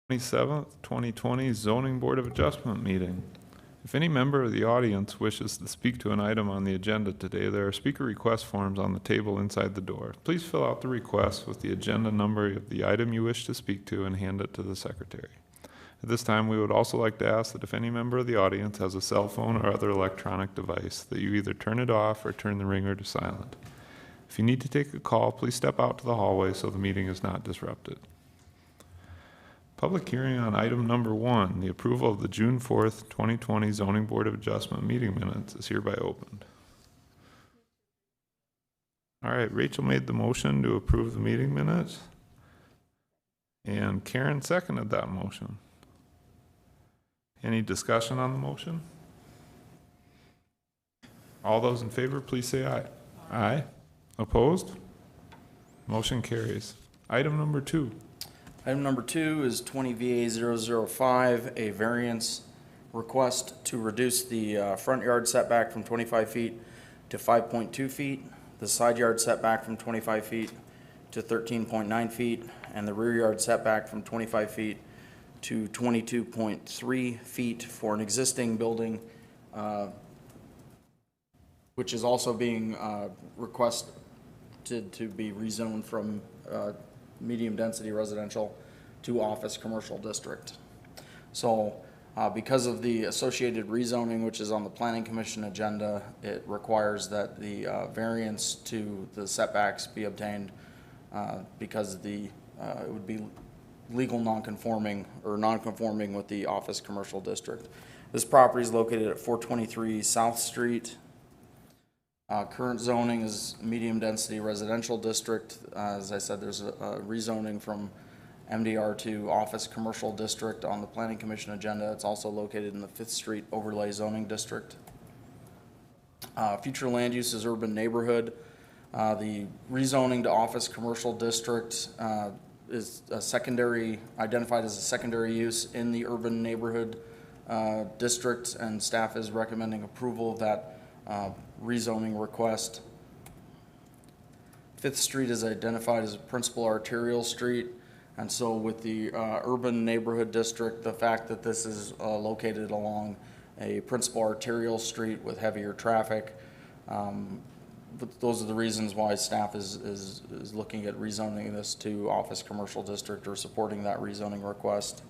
27th, 2020 Zoning Board of Adjustment meeting. If any member of the audience wishes to speak to an item on the agenda today, there are speaker request forms on the table inside the door. Please fill out the request with the agenda number of the item you wish to speak to and hand it to the secretary. At this time, we would also like to ask that if any member of the audience has a cell phone or other electronic device, that you either turn it off or turn the ringer to silent. If you need to take a call, please step out to the hallway so the meeting is not disrupted. Public hearing on item number 1, the approval of the June 4th, 2020 Zoning Board of Adjustment meeting minutes is hereby opened. All right, Rachel made the motion to approve the meeting minutes, and Karen seconded that motion. Any discussion on the motion? All those in favor, please say aye. Aye. Opposed? Motion carries. Item number 2. Item number 2 is 20 VA 005, a variance request to reduce the front yard setback from 25 feet to 5.2 feet, the side yard setback from 25 feet to 13.9 feet, and the rear yard setback from 25 feet to 22.3 feet for an existing building, which is also being requested to be rezoned from medium density residential to office commercial district. So because of the associated rezoning, which is on the Planning Commission agenda, it requires that the variance to the setbacks be obtained because it would be legal non-conforming or non-conforming with the office commercial district. This property is located at 423 South Street. Current zoning is medium density residential district. As I said, there's a rezoning from MDR to office commercial district on the Planning Commission agenda. It's also located in the 5th Street overlay zoning district. Future land use is urban neighborhood. The rezoning to office commercial district is a secondary, identified as a secondary use in the urban neighborhood district, and staff is recommending approval of that rezoning request. 5th Street is identified as a principal arterial street, and so with the urban neighborhood district, the fact that this is located along a principal arterial street with heavier traffic, but those are the reasons why staff is looking at rezoning this to office commercial district or supporting that rezoning request.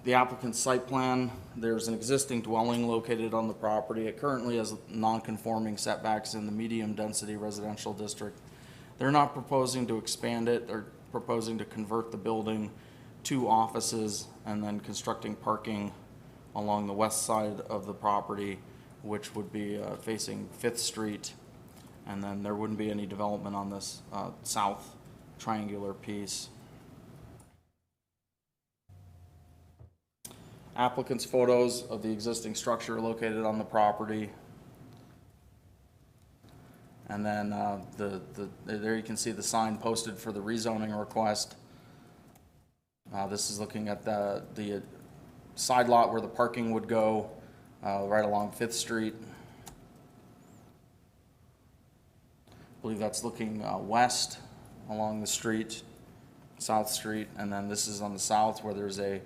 The applicant's site plan, there's an existing dwelling located on the property. It currently has non-conforming setbacks in the medium density residential district. They're not proposing to expand it. They're proposing to convert the building to offices and then constructing parking along the west side of the property, which would be facing 5th Street, and then there wouldn't be any development on this south triangular piece. Applicant's photos of the existing structure located on the property. And then there you can see the sign posted for the rezoning request. This is looking at the side lot where the parking would go, right along 5th Street. I believe that's looking west along the street, South Street, and then this is on the south where there's a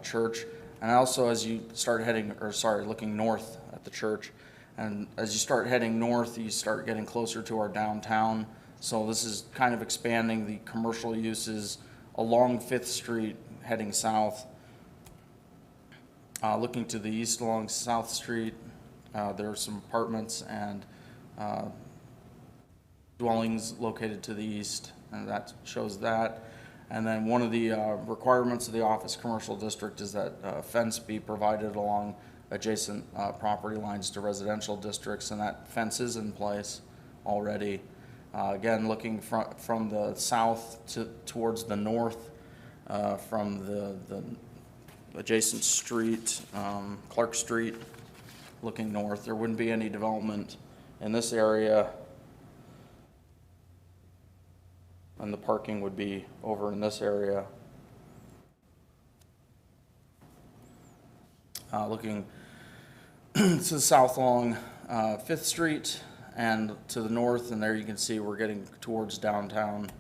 church. And also as you start heading, looking north at the church, and as you start heading north, you start getting closer to our downtown. So this is kind of expanding the commercial uses along 5th Street, heading south. Looking to the east along South Street, there are some apartments and dwellings located to the east, and that shows that. And then one of the requirements of the office commercial district is that a fence be provided along adjacent property lines to residential districts, and that fence is in place already. Again, looking from the south towards the north, from the adjacent street, Clark Street, looking north, there wouldn't be any development in this area, and the parking would be over in this area. Looking to the south along 5th Street and to the north, and there you can see we're getting towards downtown.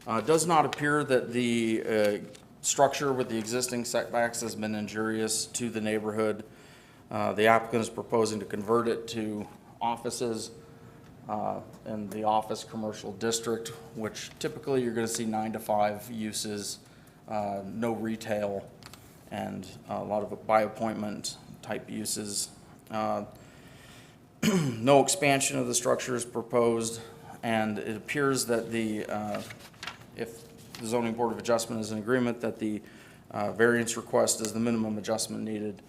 Does not appear that the structure with the existing setbacks has been injurious to the neighborhood. The applicant is proposing to convert it to offices in the office commercial district, which typically you're going to see 9 to 5 uses, no retail, and a lot of by appointment type uses. No expansion of the structure is proposed, and it appears that if the Zoning Board of Adjustment is in agreement that the variance request is the minimum adjustment needed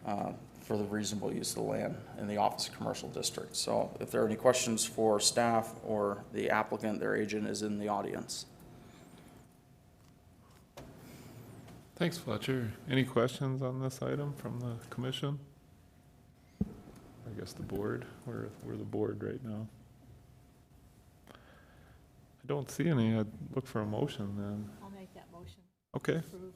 for the reasonable use of the land in the office commercial district. So if there are any questions for staff or the applicant, their agent is in the audience. Thanks, Fletcher. Any questions on this item from the commission? I guess the board. We're the board right now. I don't see any. I'd look for a motion then. I'll make that motion. Okay. Approve.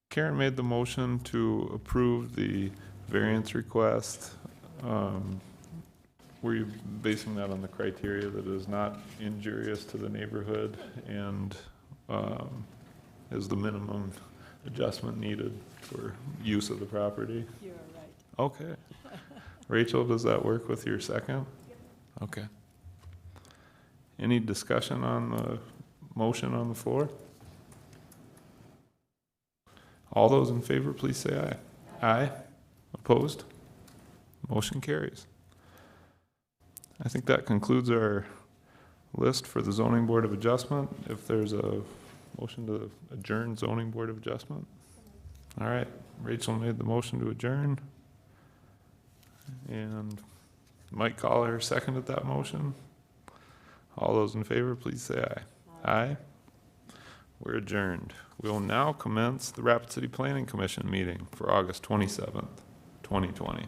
Karen made the motion to approve the variance request. Were you basing that on the criteria that it is not injurious to the neighborhood and is the minimum adjustment needed for use of the property? You're right. Okay. Rachel, does that work with your second? Yep. Okay. Any discussion on the motion on the floor? All those in favor, please say aye. Aye. Opposed? Motion carries. I think that concludes our list for the Zoning Board of Adjustment. If there's a motion to adjourn Zoning Board of Adjustment. All right, Rachel made the motion to adjourn. And Mike Collier seconded that motion. All those in favor, please say aye. Aye. We're adjourned. We will now commence the Rapid City Planning Commission meeting for August 27th, 2020.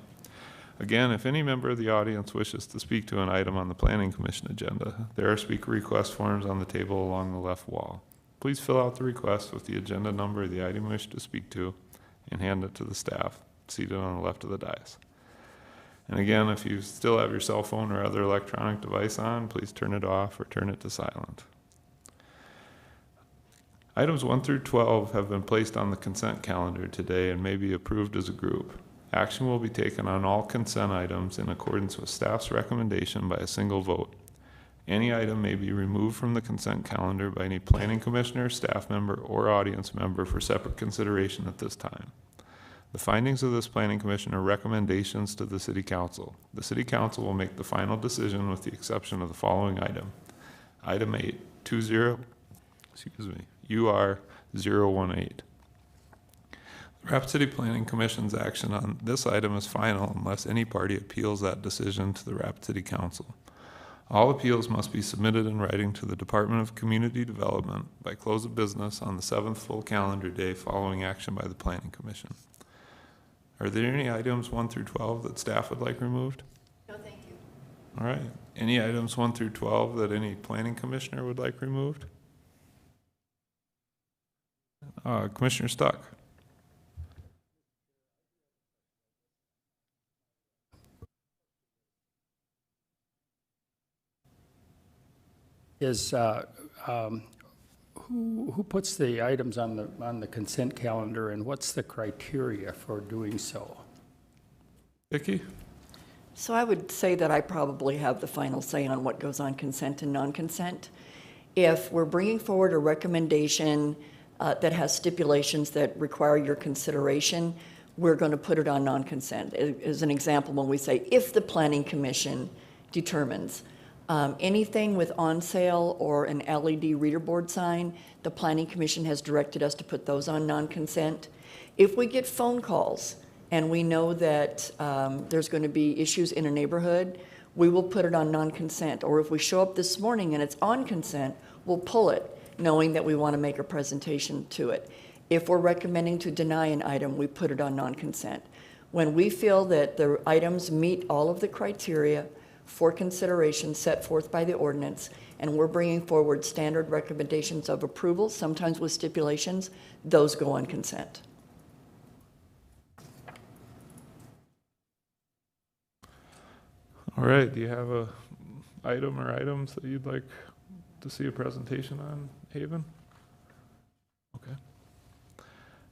Again, if any member of the audience wishes to speak to an item on the Planning Commission agenda, there are speaker request forms on the table along the left wall. Please fill out the request with the agenda number of the item you wish to speak to and hand it to the staff seated on the left of the dais. And again, if you still have your cell phone or other electronic device on, please turn it off or turn it to silent. Items 1 through 12 have been placed on the consent calendar today and may be approved as a group. Action will be taken on all consent items in accordance with staff's recommendation by a single vote. Any item may be removed from the consent calendar by any planning commissioner, staff member, or audience member for separate consideration at this time. The findings of this planning commission are recommendations to the city council. The city council will make the final decision with the exception of the following item. Item 8, UR 018. The Rapid City Planning Commission's action on this item is final unless any party appeals that decision to the Rapid City Council. All appeals must be submitted in writing to the Department of Community Development by close of business on the 7th full calendar day following action by the Planning Commission. Are there any items 1 through 12 that staff would like removed? No, thank you. All right. Any items 1 through 12 that any planning commissioner would like removed? Commissioner Stuck. Is who puts the items on the consent calendar, and what's the criteria for doing so? Vicki? So I would say that I probably have the final say on what goes on consent and non-consent. If we're bringing forward a recommendation that has stipulations that require your consideration, we're going to put it on non-consent. As an example, when we say, if the Planning Commission determines anything with on sale or an LED reader board sign, the Planning Commission has directed us to put those on non-consent. If we get phone calls and we know that there's going to be issues in a neighborhood, we will put it on non-consent. Or if we show up this morning and it's on consent, we'll pull it, knowing that we want to make a presentation to it. If we're recommending to deny an item, we put it on non-consent. When we feel that the items meet all of the criteria for consideration set forth by the ordinance, and we're bringing forward standard recommendations of approval, sometimes with stipulations, those go on consent. All right, do you have a item or items that you'd like to see a presentation on, Haven? Okay.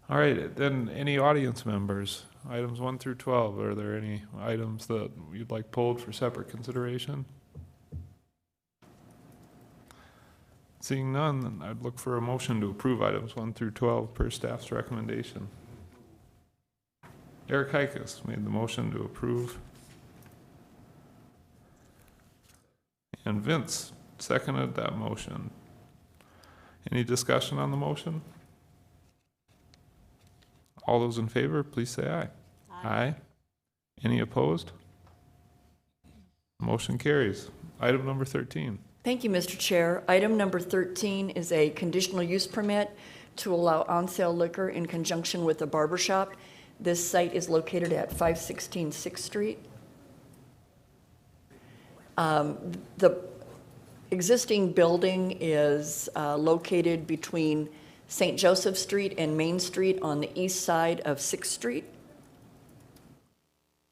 All right, then any audience members, items 1 through 12, are there any items that you'd like pulled for separate consideration? Seeing none, then I'd look for a motion to approve items 1 through 12 per staff's recommendation. Eric Heikus made the motion to approve. And Vince seconded that motion. Any discussion on the motion? All those in favor, please say aye. Aye. Any opposed? Motion carries. Item number 13. Thank you, Mr. Chair. Item number 13 is a conditional use permit to allow on-sale liquor in conjunction with a barber shop. This site is located at 516 6th Street. The existing building is located between St. Joseph Street and Main Street on the east side of 6th Street.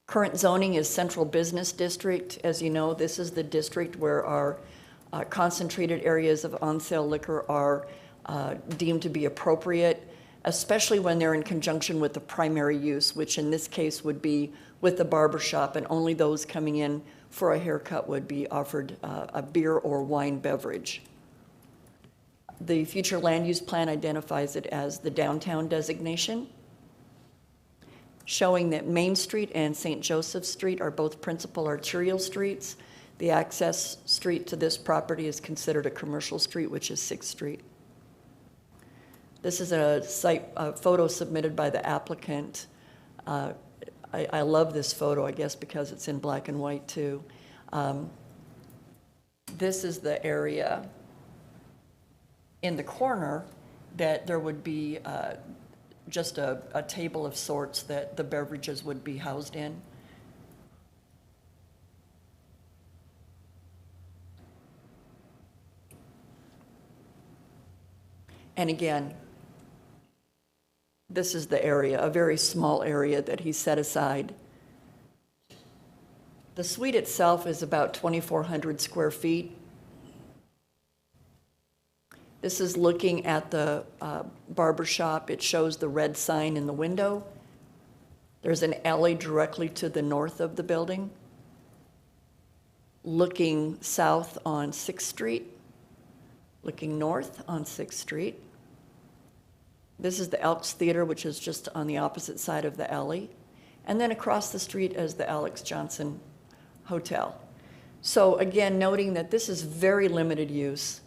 Current zoning is Central Business District. As you know, this is the district where our concentrated areas of on-sale liquor are deemed to be appropriate, especially when they're in conjunction with the primary use, which in this case would be with the barber shop, and only those coming in for a haircut would be offered a beer or wine beverage. The future land use plan identifies it as the downtown designation, showing that Main Street and St. Joseph Street are both principal arterial streets. The access street to this property is considered a commercial street, which is 6th Street. This is a photo submitted by the applicant. I love this photo, I guess, because it's in black and white too. This is the area in the corner that there would be just a table of sorts that the beverages would be housed in. And again, this is the area, a very small area that he set aside. The suite itself is about 2,400 square feet. This is looking at the barber shop. It shows the red sign in the window. There's an alley directly to the north of the building. Looking south on 6th Street, looking north on 6th Street. This is the Elks Theater, which is just on the opposite side of the alley. And then across the street is the Alex Johnson Hotel. So again, noting that this is very limited use,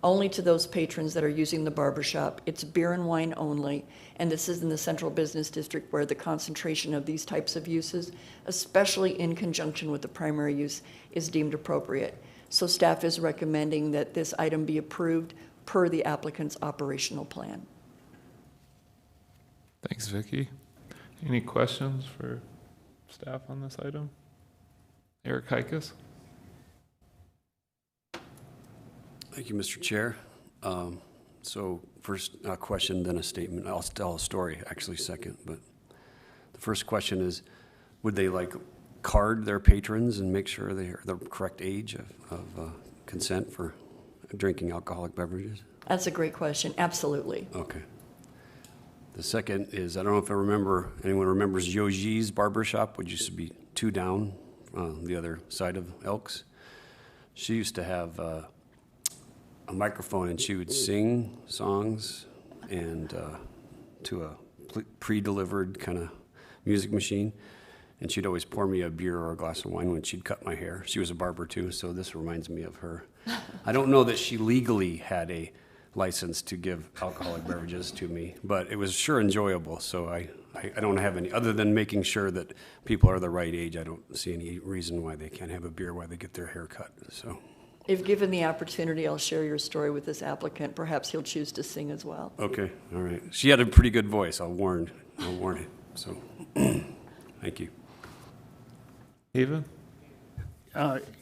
only to those patrons that are using the barber shop. It's beer and wine only, and this is in the Central Business District where the concentration of these types of uses, especially in conjunction with the primary use, is deemed appropriate. So staff is recommending that this item be approved per the applicant's operational plan. Thanks, Vicki. Any questions for staff on this item? Eric Heikus? Thank you, Mr. Chair. So first a question, then a statement. I'll tell a story actually second, but the first question is, would they like card their patrons and make sure they're the correct age of consent for drinking alcoholic beverages? That's a great question. Absolutely. Okay. The second is, I don't know if anyone remembers Yogi's Barber Shop, which used to be 2 down on the other side of Elks. She used to have a microphone, and she would sing songs and to a pre-delivered kind of music machine, and she'd always pour me a beer or a glass of wine when she'd cut my hair. She was a barber too, so this reminds me of her. I don't know that she legally had a license to give alcoholic beverages to me, but it was sure enjoyable, so I don't have any, other than making sure that people are the right age. I don't see any reason why they can't have a beer while they get their hair cut, so. If given the opportunity, I'll share your story with this applicant. Perhaps he'll choose to sing as well. Okay, all right. She had a pretty good voice, I'll warn it, so, thank you. Haven?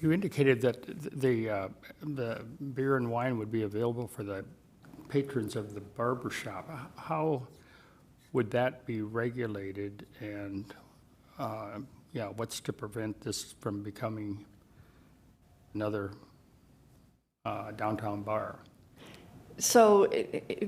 You indicated that the beer and wine would be available for the patrons of the barber shop. How would that be regulated, and what's to prevent this from becoming another downtown bar. So,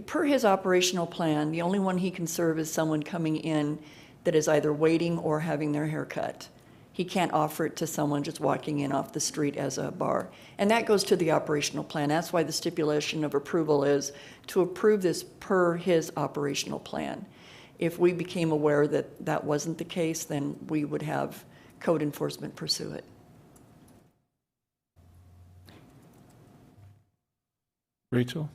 per his operational plan, the only one he can serve is someone coming in that is either waiting or having their hair cut. He can't offer it to someone just walking in off the street as a bar. And that goes to the operational plan. That's why the stipulation of approval is to approve this per his operational plan. If we became aware that that wasn't the case, then we would have code enforcement pursue it. Rachel?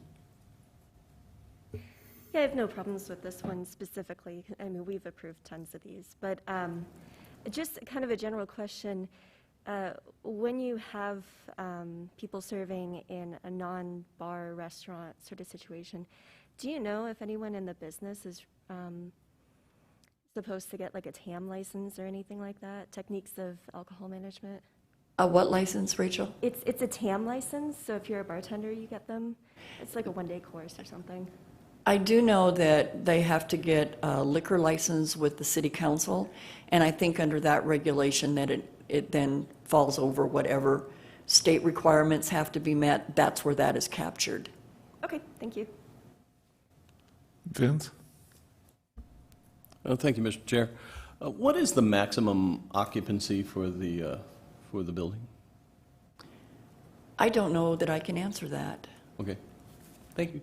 Yeah, I have no problems with this one specifically. I mean, we've approved tons of these, but just kind of a general question. When you have people serving in a non-bar restaurant sort of situation, do you know if anyone in the business is supposed to get like a TAM license or anything like that? Techniques of alcohol management? A what license, Rachel? It's a TAM license, so if you're a bartender, you get them. It's like a one-day course or something. I do know that they have to get a liquor license with the city council, and I think under that regulation that it then falls over whatever state requirements have to be met. That's where that is captured. Okay, thank you. Vince? Thank you, Mr. Chair. What is the maximum occupancy for the building? I don't know that I can answer that. Okay, thank you.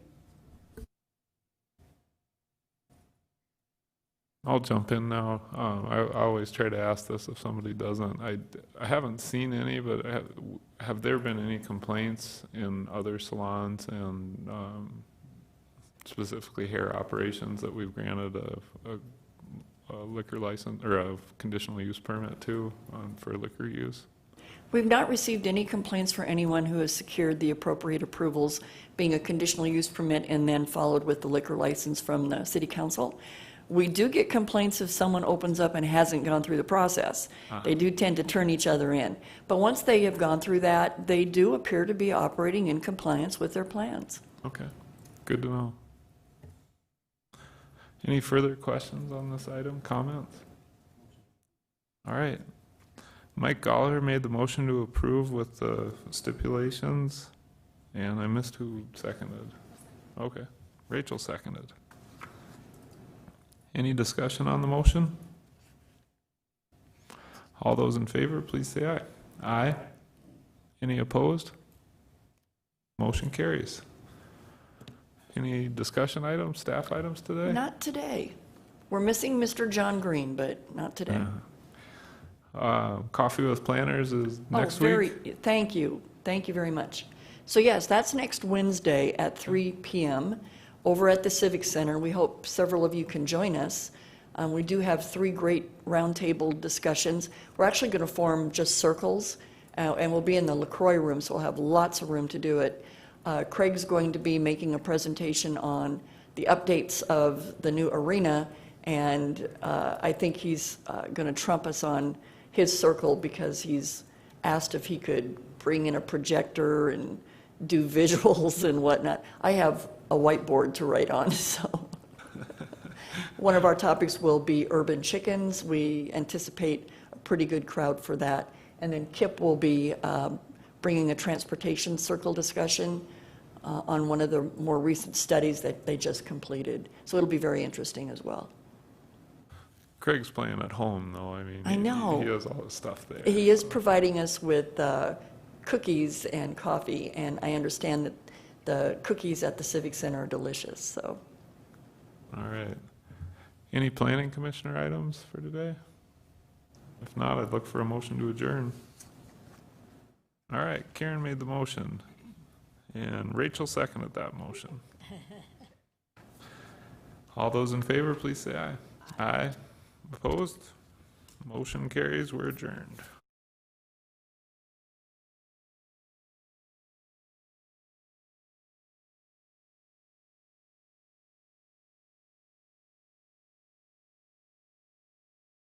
I'll jump in now. I always try to ask this if somebody doesn't. I haven't seen any, but have there been any complaints in other salons and specifically hair operations that we've granted a liquor license or a conditional use permit to for liquor use? We've not received any complaints for anyone who has secured the appropriate approvals, being a conditional use permit and then followed with the liquor license from the city council. We do get complaints if someone opens up and hasn't gone through the process. They do tend to turn each other in. But once they have gone through that, they do appear to be operating in compliance with their plans. Okay, good to know. Any further questions on this item, comments? All right. Mike Goller made the motion to approve with the stipulations, and I missed who seconded. Okay, Rachel seconded. Any discussion on the motion? All those in favor, please say aye. Aye. Any opposed? Motion carries. Any discussion items, staff items today? Not today. We're missing Mr. John Green, but not today. Coffee with Planners is next week? Thank you. Thank you very much. So yes, that's next Wednesday at 3 p.m. over at the Civic Center. We hope several of you can join us. We do have 3 great roundtable discussions. We're actually going to form just circles, and we'll be in the LaCroix room, so we'll have lots of room to do it. Craig's going to be making a presentation on the updates of the new arena, and I think he's going to trump us on his circle because he's asked if he could bring in a projector and do visuals and whatnot. I have a whiteboard to write on, so. One of our topics will be urban chickens. We anticipate a pretty good crowd for that. And then Kip will be bringing a transportation circle discussion on one of the more recent studies that they just completed. So it'll be very interesting as well. Craig's playing at home, though. I mean, I know. He has all his stuff there. He is providing us with cookies and coffee, and I understand that the cookies at the Civic Center are delicious, so. All right. Any planning commissioner items for today? If not, I'd look for a motion to adjourn. All right, Karen made the motion, and Rachel seconded that motion. All those in favor, please say aye. Aye. Opposed? Motion carries. We're adjourned.